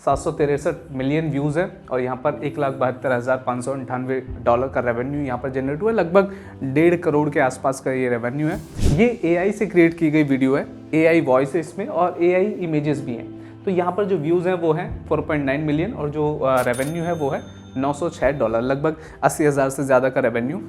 763 million views हैं और यहाँ पर $1,72,598 का रेवेन्यू यहाँ पर जनरेट हुआ है। लगभग 1.5 करोड़ के आसपास का ये रेवेन्यू है। ये AI से क्रिएट की गई वीडियो है, AI वॉइस है इसमें और AI इमेजेस भी हैं। तो यहाँ पर जो व्यूज़ हैं वो हैं 4.9 मिलियन और जो रेवेन्यू है वो है $906, लगभग 80,000 से ज़्यादा का रेवेन्यू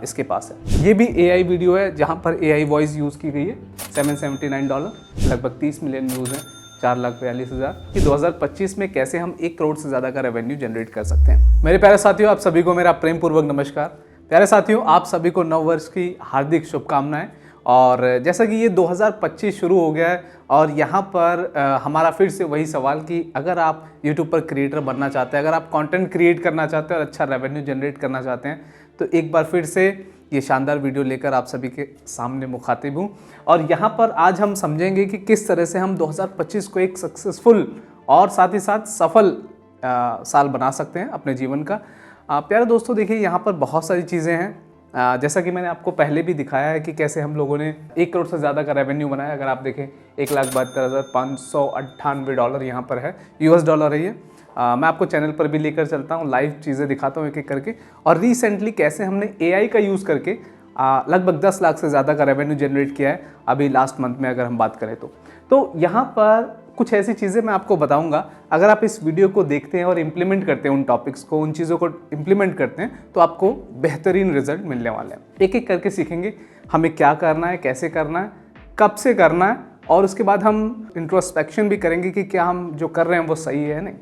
इसके पास है। ये भी AI वीडियो है जहाँ पर AI वॉइस यूज़ की गई है, $779, लगभग 30 मिलियन व्यूज़ हैं, 4,42,000 कि 2025 में कैसे हम 1 करोड़ से ज़्यादा का रेवेन्यू जनरेट कर सकते हैं। मेरे प्यारे साथियों, आप सभी को मेरा प्रेम पूर्वक नमस्कार। प्यारे साथियों, आप सभी को नव वर्ष की हार्दिक शुभकामनाएं। और जैसा कि ये 2025 शुरू हो गया है और यहाँ पर हमारा फिर से वही सवाल कि अगर आप YouTube पर क्रिएटर बनना चाहते हैं, अगर आप कंटेंट क्रिएट करना चाहते हैं और अच्छा रेवेन्यू जनरेट करना चाहते हैं, तो एक बार फिर से ये शानदार वीडियो लेकर आप सभी के सामने मुखातिब हूँ। और यहाँ पर आज हम समझेंगे कि किस तरह से हम 2025 को एक सक्सेसफुल और साथ ही साथ सफल साल बना सकते हैं अपने जीवन का। प्यारे दोस्तों, देखिए यहाँ पर बहुत सारी चीज़ें हैं। जैसा कि मैंने आपको पहले भी दिखाया है कि कैसे हम लोगों ने 1 करोड़ से ज़्यादा का रेवेन्यू बनाया। अगर आप देखें $1,72,598 यहाँ पर है, $, है ये। मैं आपको चैनल पर भी लेकर चलता हूँ, लाइव चीज़ें दिखाता हूँ एक एक करके। और रिसेंटली कैसे हमने AI का यूज़ करके लगभग 10 लाख से ज़्यादा का रेवेन्यू जनरेट किया है अभी लास्ट मंथ में अगर हम बात करें तो यहाँ पर कुछ ऐसी चीज़ें मैं आपको बताऊंगा। अगर आप इस वीडियो को देखते हैं और इम्प्लीमेंट करते हैं, उन टॉपिक्स को, उन चीज़ों को इम्प्लीमेंट करते हैं, तो आपको बेहतरीन रिजल्ट मिलने वाले हैं। एक एक करके सीखेंगे हमें क्या करना है, कैसे करना है, कब से करना है, और उसके बाद हम इंट्रोस्पेक्शन भी करेंगे कि क्या हम जो कर रहे हैं वो सही है नहीं।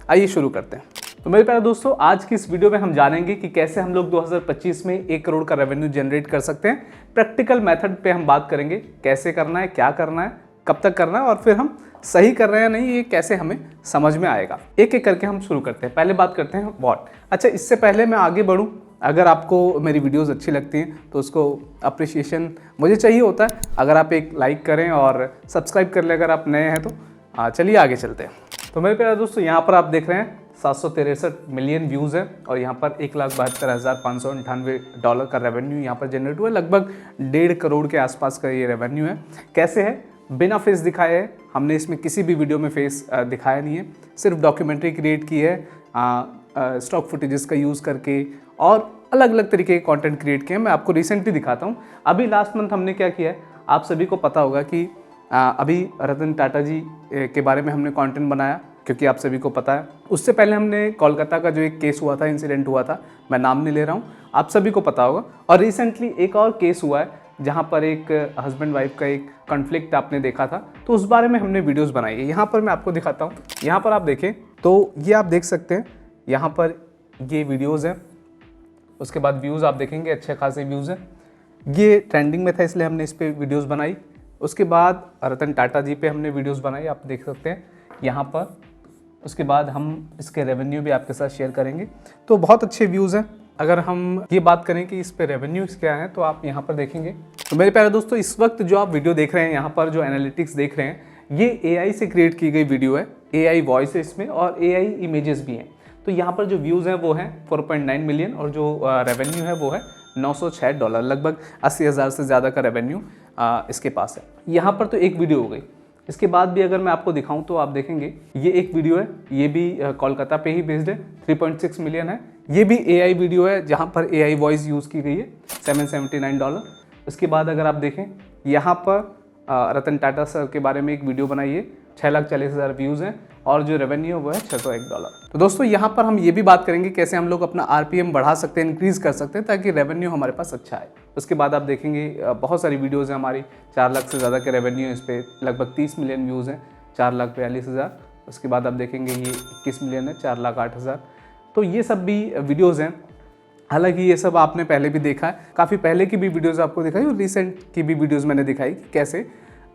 आइए शुरू करते हैं। तो मेरे प्यारे दोस्तों, आज की इस वीडियो में हम जानेंगे कि कैसे हम लोग 2025 में 1 करोड़ का रेवेन्यू जनरेट कर सकते हैं। प्रैक्टिकल मेथड पे हम बात करेंगे, कैसे करना है, क्या करना है, कब तक करना है और फिर हम सही कर रहे हैं नहीं, ये कैसे हमें समझ में आएगा। एक एक करके हम शुरू करते हैं। पहले बात करते हैं व्हाट। अच्छा, इससे पहले मैं आगे बढ़ूं, अगर आपको मेरी वीडियोस अच्छी लगती हैं तो उसको अप्रिशिएशन मुझे चाहिए होता है। अगर आप एक लाइक करें और सब्सक्राइब कर लें अगर आप नए हैं तो। चलिए आगे चलते हैं। तो मेरे प्यारे दोस्तों, यहाँ पर आप देख रहे हैं 763 मिलियन व्यूज़ हैं और यहाँ पर $1,72,598 का रेवेन्यू यहाँ पर जनरेट हुआ है। लगभग 1.5 करोड़ के आसपास का ये रेवेन्यू है। कैसे है? बिना फेस दिखाए है, हमने इसमें किसी भी वीडियो में फेस दिखाया नहीं है, सिर्फ डॉक्यूमेंट्री क्रिएट की है स्टॉक फुटेजेस का यूज़ करके और अलग अलग तरीके के कंटेंट क्रिएट किए हैं। मैं आपको रिसेंटली दिखाता हूँ। अभी लास्ट मंथ हमने क्या किया है, आप सभी को पता होगा कि अभी रतन टाटा जी के बारे में हमने कंटेंट बनाया, क्योंकि आप सभी को पता है। उससे पहले हमने कोलकाता का जो एक केस हुआ था, इंसिडेंट हुआ था, मैं नाम नहीं ले रहा हूँ, आप सभी को पता होगा। और रिसेंटली एक और केस हुआ है जहाँ पर एक हस्बैंड वाइफ का एक कॉन्फ्लिक्ट आपने देखा था, तो उस बारे में हमने वीडियोस बनाई है। यहाँ पर मैं आपको दिखाता हूँ। यहाँ पर आप देखें तो ये आप देख सकते हैं, यहाँ पर ये वीडियोस हैं। उसके बाद व्यूज़ आप देखेंगे, अच्छे खासे व्यूज़ हैं। ये ट्रेंडिंग में था इसलिए हमने इस पर वीडियोज़ बनाई। उसके बाद रतन टाटा जी पे हमने वीडियोज़ बनाई, आप देख सकते हैं यहाँ पर। उसके बाद हम इसके रेवेन्यू भी आपके साथ शेयर करेंगे। तो बहुत अच्छे व्यूज़ हैं। अगर हम ये बात करें कि इस पे रेवेन्यूज़ क्या हैं, तो आप यहाँ पर देखेंगे। तो मेरे प्यारे दोस्तों, इस वक्त जो आप वीडियो देख रहे हैं, यहाँ पर जो एनालिटिक्स देख रहे हैं, ये AI से क्रिएट की गई वीडियो है। AI वॉइस है इसमें और AI इमेजेस भी हैं। तो यहाँ पर जो व्यूज़ हैं वो हैं 4.9 मिलियन और जो रेवेन्यू है वो है $906, लगभग 80,000 से ज़्यादा का रेवेन्यू इसके पास है। यहाँ पर तो एक वीडियो हो गई। इसके बाद भी अगर मैं आपको दिखाऊं तो आप देखेंगे ये एक वीडियो है, ये भी कोलकाता पे ही बेस्ड है, 3.6 मिलियन है। ये भी AI वीडियो है जहां पर AI वॉइस यूज़ की गई है, $779। उसके बाद अगर आप देखें यहाँ पर रतन टाटा सर के बारे में एक वीडियो बनाई है, 6,40,000 व्यूज़ हैं और जो रेवेन्यू है वो है $601। तो दोस्तों, यहाँ पर हम ये भी बात करेंगे कैसे हम लोग अपना RPM बढ़ा सकते हैं, इंक्रीज़ कर सकते हैं, ताकि रेवेन्यू हमारे पास अच्छा है। उसके बाद आप देखेंगे बहुत सारी वीडियोज़ हैं हमारी, 4 लाख से ज़्यादा के रेवेन्यू इस पर, लगभग 30 मिलियन व्यूज़ हैं, 4,42,000। उसके बाद आप देखेंगे ये 21 मिलियन है, 4,08,000। तो ये सब भी वीडियोज़ हैं। हालांकि ये सब आपने पहले भी देखा है, काफ़ी पहले की भी वीडियोज़ आपको दिखाई और रिसेंट की भी वीडियोज़ मैंने दिखाई कि कैसे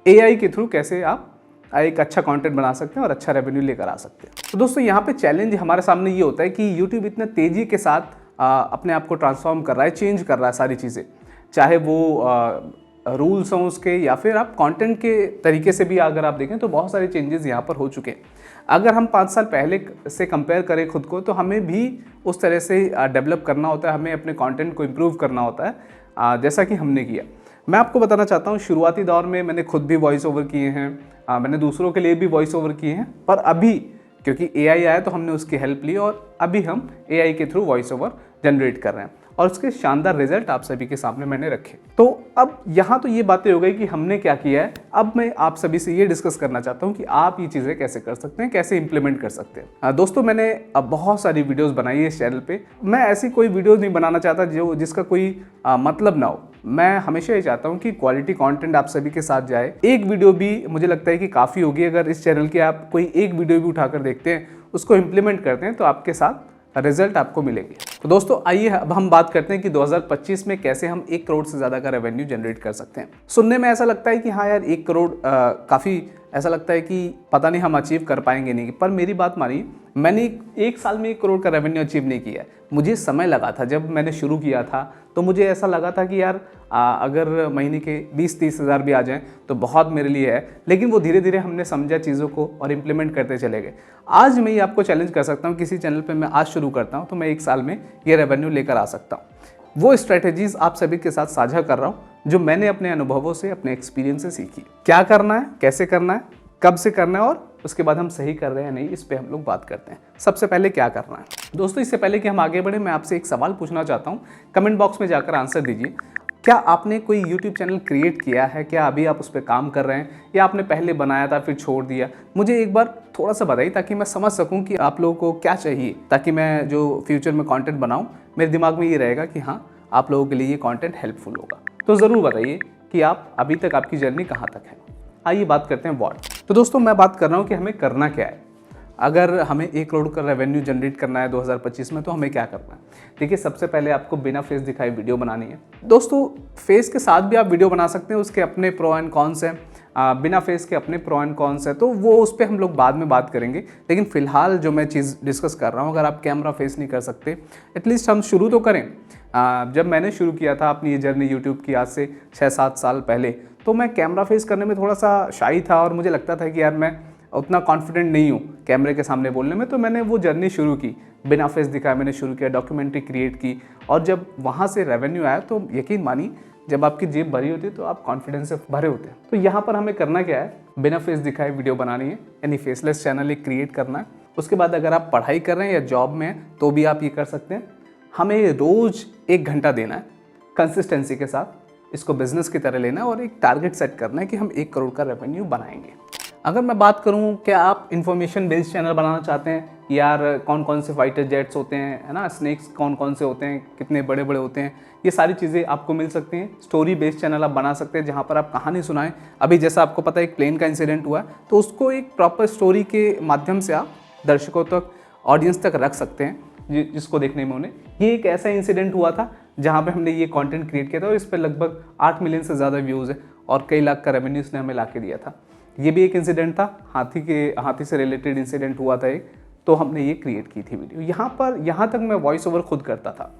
AI के थ्रू कैसे आप एक अच्छा कंटेंट बना सकते हैं और अच्छा रेवेन्यू लेकर आ सकते हैं। तो दोस्तों, यहाँ पे चैलेंज हमारे सामने ये होता है कि YouTube इतना तेज़ी के साथ अपने आप को ट्रांसफॉर्म कर रहा है, चेंज कर रहा है सारी चीज़ें, चाहे वो रूल्स हों उसके या फिर आप कंटेंट के तरीके से भी अगर आप देखें तो बहुत सारे चेंजेस यहाँ पर हो चुके हैं। अगर हम 5 साल पहले से कंपेयर करें खुद को, तो हमें भी उस तरह से डेवलप करना होता है, हमें अपने कंटेंट को इम्प्रूव करना होता है, जैसा कि हमने किया। मैं आपको बताना चाहता हूँ, शुरुआती दौर में मैंने खुद भी वॉइस ओवर किए हैं, मैंने दूसरों के लिए भी वॉइस ओवर किए हैं, पर अभी क्योंकि एआई आया तो हमने उसकी हेल्प ली और अभी हम एआई के थ्रू वॉइस ओवर जनरेट कर रहे हैं और उसके शानदार रिजल्ट आप सभी के सामने मैंने रखे। तो अब यहाँ तो ये बातें हो गई कि हमने क्या किया है। अब मैं आप सभी से ये डिस्कस करना चाहता हूँ कि आप ये चीज़ें कैसे कर सकते हैं, कैसे इंप्लीमेंट कर सकते हैं। दोस्तों, मैंने अब बहुत सारी वीडियोस बनाई है इस चैनल पे। मैं ऐसी कोई वीडियोस नहीं बनाना चाहता जिसका कोई मतलब ना हो। मैं हमेशा ये चाहता हूँ कि क्वालिटी कंटेंट आप सभी के साथ जाए। एक वीडियो भी मुझे लगता है कि काफ़ी होगी। अगर इस चैनल की आप कोई एक वीडियो भी उठाकर देखते हैं, उसको इम्प्लीमेंट करते हैं, तो आपके साथ रिजल्ट आपको मिलेंगे। तो दोस्तों, आइए अब हम बात करते हैं कि 2025 में कैसे हम 1 करोड़ से ज़्यादा का रेवेन्यू जनरेट कर सकते हैं। सुनने में ऐसा लगता है कि हाँ यार, 1 करोड़ काफ़ी ऐसा लगता है कि पता नहीं हम अचीव कर पाएंगे नहीं। पर मेरी बात मानिए, मैंने 1 साल में 1 करोड़ का रेवेन्यू अचीव नहीं किया। मुझे समय लगा था। जब मैंने शुरू किया था तो मुझे ऐसा लगा था कि यार अगर महीने के 20-30 हज़ार भी आ जाएं तो बहुत मेरे लिए है। लेकिन वो धीरे धीरे हमने समझा चीज़ों को और इम्प्लीमेंट करते चले गए। आज मैं ये आपको चैलेंज कर सकता हूँ, किसी चैनल पे मैं आज शुरू करता हूँ तो मैं 1 साल में ये रेवेन्यू लेकर आ सकता हूँ। वो स्ट्रैटेजीज आप सभी के साथ साझा कर रहा हूँ जो मैंने अपने अनुभवों से, अपने एक्सपीरियंस से सीखी। क्या करना है, कैसे करना है, कब से करना है और उसके बाद हम सही कर रहे हैं नहीं, इस पे हम लोग बात करते हैं। सबसे पहले क्या करना है दोस्तों, इससे पहले कि हम आगे बढ़े, मैं आपसे एक सवाल पूछना चाहता हूँ। कमेंट बॉक्स में जाकर आंसर दीजिए। क्या आपने कोई यूट्यूब चैनल क्रिएट किया है? क्या अभी आप उस पर काम कर रहे हैं या आपने पहले बनाया था फिर छोड़ दिया? मुझे एक बार थोड़ा सा बताइए ताकि मैं समझ सकूं कि आप लोगों को क्या चाहिए, ताकि मैं जो फ्यूचर में कंटेंट बनाऊं, मेरे दिमाग में ये रहेगा कि हाँ, आप लोगों के लिए ये कंटेंट हेल्पफुल होगा। तो ज़रूर बताइए कि आप अभी तक आपकी जर्नी कहाँ तक है। आइए बात करते हैं व्हाट। तो दोस्तों, मैं बात कर रहा हूँ कि हमें करना क्या है। अगर हमें 1 करोड़ का रेवेन्यू जनरेट करना है 2025 में, तो हमें क्या करना है? देखिए, सबसे पहले आपको बिना फेस दिखाए वीडियो बनानी है। दोस्तों, फेस के साथ भी आप वीडियो बना सकते हैं, उसके अपने प्रो एंड कॉन्स हैं। बिना फेस के अपने प्रो एंड कॉन्स है, तो वो उस पर हम लोग बाद में बात करेंगे। लेकिन फिलहाल जो मैं चीज़ डिस्कस कर रहा हूँ, अगर आप कैमरा फेस नहीं कर सकते, एटलीस्ट हम शुरू तो करें। जब मैंने शुरू किया था अपनी ये जर्नी यूट्यूब की, आज से 6-7 साल पहले, तो मैं कैमरा फेस करने में थोड़ा सा शाई था और मुझे लगता था कि यार मैं उतना कॉन्फिडेंट नहीं हूँ कैमरे के सामने बोलने में। तो मैंने वो जर्नी शुरू की, बिना फेस दिखाए मैंने शुरू किया, डॉक्यूमेंट्री क्रिएट की और जब वहाँ से रेवेन्यू आया तो यकीन मानिए, जब आपकी जेब भरी होती है तो आप कॉन्फिडेंस से भरे होते हैं। तो यहाँ पर हमें करना क्या है, बिना फेस दिखाए वीडियो बनानी है, यानी फेसलेस चैनल एक क्रिएट करना है। उसके बाद अगर आप पढ़ाई कर रहे हैं या जॉब में हैं तो भी आप ये कर सकते हैं। हमें रोज़ 1 घंटा देना है कंसिस्टेंसी के साथ, इसको बिजनेस की तरह लेना है और एक टारगेट सेट करना है कि हम 1 करोड़ का रेवेन्यू बनाएंगे। अगर मैं बात करूं, क्या आप इन्फॉर्मेशन बेस्ड चैनल बनाना चाहते हैं? यार कौन कौन से फाइटर जेट्स होते हैं, है ना, स्नेक्स कौन कौन से होते हैं, कितने बड़े बड़े होते हैं, ये सारी चीज़ें आपको मिल सकती हैं। स्टोरी बेस्ड चैनल आप बना सकते हैं जहां पर आप कहानी सुनाएं। अभी जैसा आपको पता है एक प्लेन का इंसिडेंट हुआ है, तो उसको एक प्रॉपर स्टोरी के माध्यम से आप दर्शकों तक, ऑडियंस तक रख सकते हैं जिसको देखने में उन्हें। ये एक ऐसा इंसिडेंट हुआ था जहाँ पे हमने ये कंटेंट क्रिएट किया था और इस पर लगभग 8 मिलियन से ज़्यादा व्यूज़ है और कई लाख का रेवेन्यू इसने हमें ला के दिया था। ये भी एक इंसिडेंट था, हाथी से रिलेटेड इंसिडेंट हुआ था एक, तो हमने ये क्रिएट की थी वीडियो। यहाँ तक मैं वॉइस ओवर खुद करता था।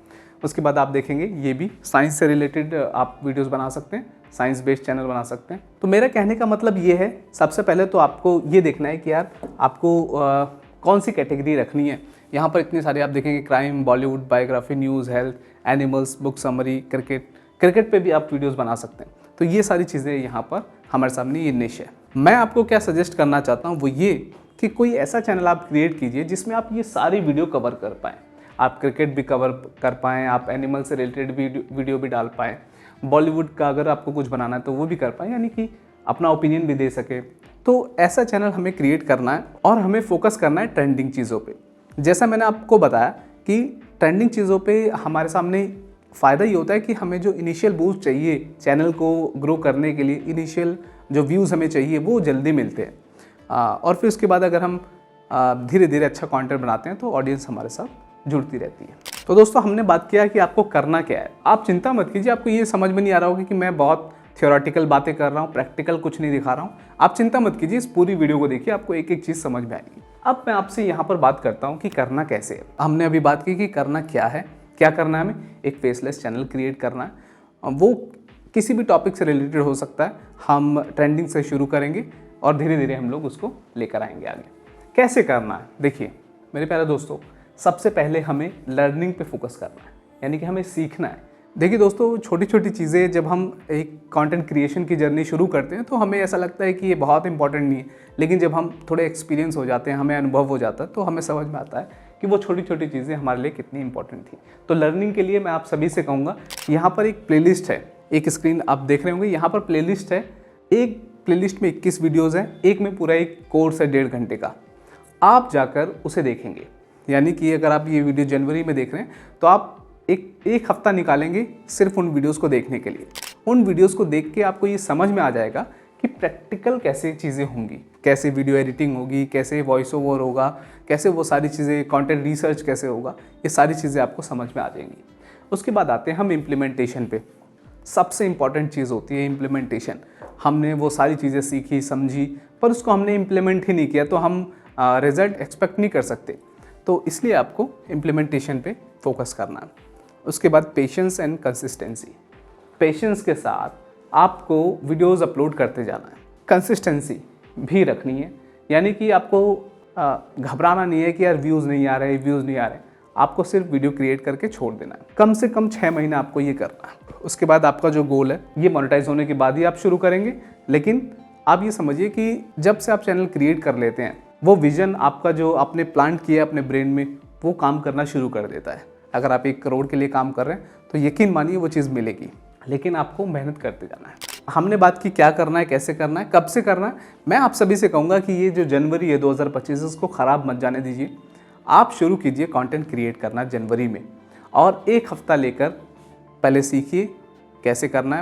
उसके बाद आप देखेंगे ये भी साइंस से रिलेटेड आप वीडियोस बना सकते हैं, साइंस बेस्ड चैनल बना सकते हैं। तो मेरा कहने का मतलब ये है, सबसे पहले तो आपको ये देखना है कि यार आपको कौन सी कैटेगरी रखनी है। यहाँ पर इतने सारे आप देखेंगे, crime, Bollywood, biography, news, health, animals, book summary, cricket पे भी आप वीडियोस बना सकते हैं। तो ये सारी चीज़ें यहाँ पर हमारे सामने ये निश है। मैं आपको क्या सजेस्ट करना चाहता हूँ वो ये कि कोई ऐसा चैनल आप क्रिएट कीजिए जिसमें आप ये सारी वीडियो कवर कर पाएँ। आप क्रिकेट भी कवर कर पाएँ, आप एनिमल से रिलेटेड वीडियो भी डाल पाएँ, बॉलीवुड का अगर आपको कुछ बनाना है तो वो भी कर पाएँ, यानी कि अपना ओपिनियन भी दे सके। तो ऐसा चैनल हमें क्रिएट करना है और हमें फोकस करना है ट्रेंडिंग चीज़ों पे। जैसा मैंने आपको बताया कि ट्रेंडिंग चीज़ों पे हमारे सामने फ़ायदा ये होता है कि हमें जो इनिशियल बूस्ट चाहिए चैनल को ग्रो करने के लिए, इनिशियल जो व्यूज़ हमें चाहिए वो जल्दी मिलते हैं और फिर उसके बाद अगर हम धीरे धीरे अच्छा कंटेंट बनाते हैं तो ऑडियंस हमारे साथ जुड़ती रहती है। तो दोस्तों, हमने बात किया कि आपको करना क्या है। आप चिंता मत कीजिए, आपको ये समझ में नहीं आ रहा होगा कि मैं बहुत थियोरेटिकल बातें कर रहा हूँ, प्रैक्टिकल कुछ नहीं दिखा रहा हूँ। आप चिंता मत कीजिए, इस पूरी वीडियो को देखिए, आपको एक एक चीज़ समझ में आएगी। अब मैं आपसे यहाँ पर बात करता हूँ कि करना कैसे है। हमने अभी बात की कि करना क्या है, क्या करना है। हमें एक फेसलेस चैनल क्रिएट करना है, वो किसी भी टॉपिक से रिलेटेड हो सकता है। हम ट्रेंडिंग से शुरू करेंगे और धीरे धीरे हम लोग उसको लेकर आएंगे आगे। कैसे करना है, देखिए मेरे प्यारे दोस्तों, सबसे पहले हमें लर्निंग पे फोकस करना है, यानी कि हमें सीखना है। देखिए दोस्तों, छोटी छोटी चीज़ें जब हम एक कंटेंट क्रिएशन की जर्नी शुरू करते हैं तो हमें ऐसा लगता है कि ये बहुत इंपॉर्टेंट नहीं है, लेकिन जब हम थोड़े एक्सपीरियंस हो जाते हैं, हमें अनुभव हो जाता है, तो हमें समझ में आता है कि वो छोटी छोटी चीज़ें हमारे लिए कितनी इंपॉर्टेंट थी। तो लर्निंग के लिए मैं आप सभी से कहूँगा, यहाँ पर एक प्लेलिस्ट है, एक स्क्रीन आप देख रहे होंगे, यहाँ पर प्लेलिस्ट है। एक प्लेलिस्ट में 21 वीडियोज़ हैं, एक में पूरा एक कोर्स है 1.5 घंटे का। आप जाकर उसे देखेंगे, यानी कि अगर आप ये वीडियो जनवरी में देख रहे हैं तो आप एक हफ्ता निकालेंगे सिर्फ उन वीडियोस को देखने के लिए। उन वीडियोस को देख के आपको ये समझ में आ जाएगा कि प्रैक्टिकल कैसे चीज़ें होंगी, कैसे वीडियो एडिटिंग होगी, कैसे वॉइस ओवर होगा, कैसे वो सारी चीज़ें, कंटेंट रिसर्च कैसे होगा, ये सारी चीज़ें आपको समझ में आ जाएंगी। उसके बाद आते हैं हम इम्प्लीमेंटेशन पे। सबसे इम्पॉर्टेंट चीज़ होती है इम्प्लीमेंटेशन। हमने वो सारी चीज़ें सीखी, समझी, पर उसको हमने इम्प्लीमेंट ही नहीं किया तो हम रिजल्ट एक्सपेक्ट नहीं कर सकते। तो इसलिए आपको इम्प्लीमेंटेशन पे फोकस करना है। उसके बाद पेशेंस एंड कंसिस्टेंसी। पेशेंस के साथ आपको वीडियोस अपलोड करते जाना है, कंसिस्टेंसी भी रखनी है, यानी कि आपको घबराना नहीं है कि यार व्यूज़ नहीं आ रहे। आपको सिर्फ वीडियो क्रिएट करके छोड़ देना है। कम से कम 6 महीना आपको ये करना है। उसके बाद आपका जो गोल है ये मोनेटाइज होने के बाद ही आप शुरू करेंगे, लेकिन आप ये समझिए कि जब से आप चैनल क्रिएट कर लेते हैं, वो विजन आपका जो आपने प्लांट किया अपने ब्रेन में, वो काम करना शुरू कर देता है। अगर आप 1 करोड़ के लिए काम कर रहे हैं तो यकीन मानिए वो चीज़ मिलेगी, लेकिन आपको मेहनत करते जाना है। हमने बात की क्या करना है, कैसे करना है, कब से करना है। मैं आप सभी से कहूँगा कि ये जो जनवरी है 2025, इसको ख़राब मत जाने दीजिए। आप शुरू कीजिए कंटेंट क्रिएट करना जनवरी में, और 1 हफ्ता लेकर पहले सीखिए कैसे करना है।